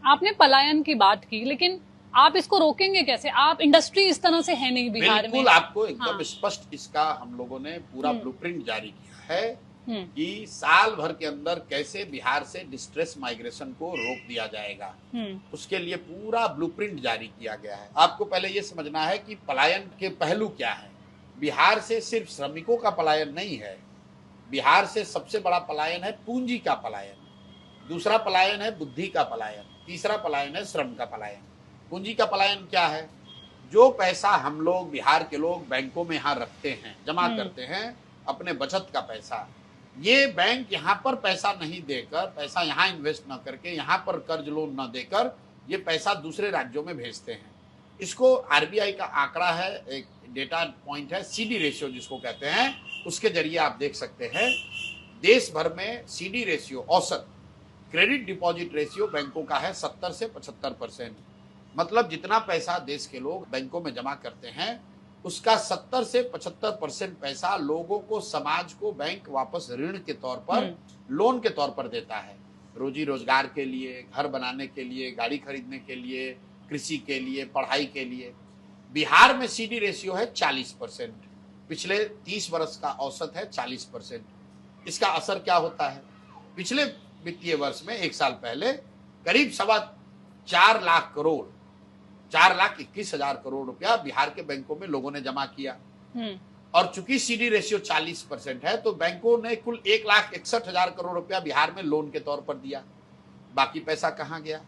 आपने पलायन की बात की, लेकिन आप इसको रोकेंगे कैसे? आप इंडस्ट्री इस तरह से है नहीं बिहार में। बिल्कुल, आपको एकदम हाँ। स्पष्ट इसका हम लोगों ने पूरा ब्लूप्रिंट जारी किया है हम्म। कि साल भर के अंदर कैसे बिहार से डिस्ट्रेस माइग्रेशन को रोक दिया जाएगा। उसके लिए पूरा ब्लूप्रिंट जारी किया गया है। आपको पहले ये समझना है कि पलायन के पहलू क्या है। बिहार से सिर्फ श्रमिकों का पलायन नहीं है, बिहार से सबसे बड़ा पलायन है पूंजी का पलायन, दूसरा पलायन है बुद्धि का पलायन, तीसरा पलायन है श्रम का पलायन। पूंजी का पलायन क्या है? जो पैसा हम लोग बिहार के लोग बैंकों में यहाँ रखते हैं, जमा करते हैं, अपने बचत का पैसा, ये बैंक यहाँ पर पैसा नहीं देकर, पैसा यहाँ इन्वेस्ट न करके, यहाँ पर कर्ज लोन न देकर ये पैसा दूसरे राज्यों में भेजते हैं। इसको आरबीआई का आंकड़ा है, एक डेटा पॉइंट है, सीडी रेशियो जिसको कहते हैं, उसके जरिए आप देख सकते हैं देश भर में सीडी रेशियो औसत क्रेडिट डिपॉजिट रेशियो बैंकों का है 70 से 75%। मतलब जितना पैसा देश के लोग बैंकों में जमा करते हैं उसका 70 से 75% पैसा लोगों को, समाज को बैंक वापस ऋण के तौर पर, लोन के तौर पर देता है, रोजी रोजगार के लिए, घर बनाने के लिए, गाड़ी खरीदने के लिए, कृषि के लिए, पढ़ाई के लिए। बिहार में सीडी रेशियो है 40%, पिछले 30 वर्ष का औसत है 40%। इसका असर क्या होता है? पिछले वित्तीय वर्ष में एक साल पहले करीब 4.25 लाख करोड़, 4,21,000 करोड़ रुपया बिहार के बैंकों में लोगों ने जमा किया। और चूंकि सीडी रेशियो 40% है तो बैंकों ने कुल 1,61,000 करोड़ रुपया बिहार में लोन के तौर पर दिया। बाकी पैसा कहां गया?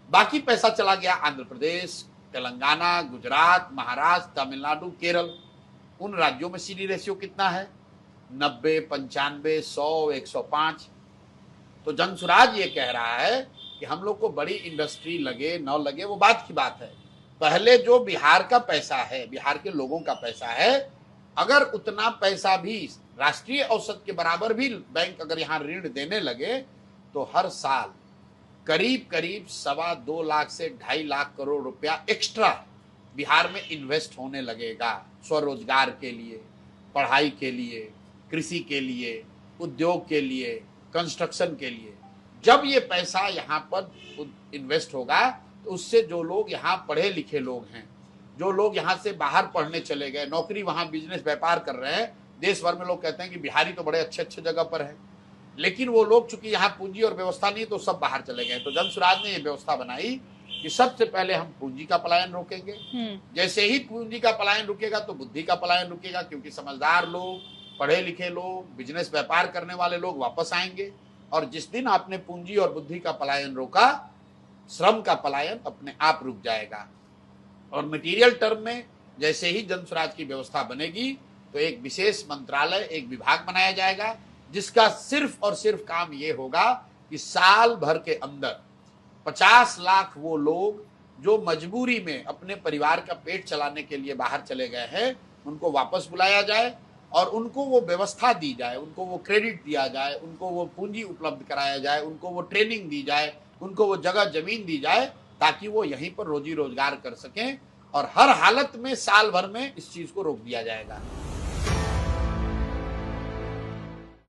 बाकी पैसा चला गया आंध्र प्रदेश, तेलंगाना, गुजरात, महाराष्ट्र, तमिलनाडु, केरल। उन राज्यों में सीडी रेशियो कितना है? 90, 95, 100, 105। तो जनसुराज ये कह रहा है कि हम लोग को बड़ी इंडस्ट्री लगे न लगे वो बात की बात है, पहले जो बिहार का पैसा है, बिहार के लोगों का पैसा है, अगर उतना पैसा भी राष्ट्रीय औसत के बराबर भी बैंक अगर यहाँ ऋण देने लगे तो हर साल करीब करीब 2.25 लाख से 2.5 लाख करोड़ रुपया एक्स्ट्रा बिहार में इन्वेस्ट होने लगेगा, स्वरोजगार के लिए, पढ़ाई के लिए, कृषि के लिए, उद्योग के लिए, कंस्ट्रक्शन के लिए। जब ये पैसा यहाँ पर इन्वेस्ट होगा तो उससे जो लोग यहाँ पढ़े लिखे लोग हैं, जो लोग यहाँ से बाहर पढ़ने चले गए, नौकरी, वहाँ बिजनेस व्यापार कर रहे हैं, देश भर में लोग कहते हैं कि बिहारी तो बड़े अच्छे अच्छे जगह पर है, लेकिन वो लोग चूंकि यहाँ पूंजी और व्यवस्था नहीं तो सब बाहर चले गए। तो जनसुराज ने ये व्यवस्था बनाई कि सबसे पहले हम पूंजी का पलायन रोकेंगे। जैसे ही पूंजी का पलायन रुकेगा तो बुद्धि का पलायन रुकेगा, क्योंकि समझदार लोग, पढ़े लिखे लोग, बिजनेस व्यापार करने वाले लोग वापस आएंगे। और जिस दिन आपने पूंजी और बुद्धि का पलायन रोका, श्रम का पलायन अपने आप रुक जाएगा। और मटेरियल टर्म में जैसे ही जनसुराज की व्यवस्था बनेगी तो एक विशेष मंत्रालय, एक विभाग बनाया जाएगा जिसका सिर्फ और सिर्फ काम ये होगा कि साल भर के अंदर 50 लाख वो लोग जो मजबूरी में अपने परिवार का पेट चलाने के लिए बाहर चले गए हैं, उनको वापस बुलाया जाए और उनको वो व्यवस्था दी जाए, उनको वो क्रेडिट दिया जाए, उनको वो पूंजी उपलब्ध कराया जाए, उनको वो ट्रेनिंग दी जाए, उनको वो जगह जमीन दी जाए ताकि वो यहीं पर रोजी रोजगार कर सकें। और हर हालत में साल भर में इस चीज को रोक दिया जाएगा।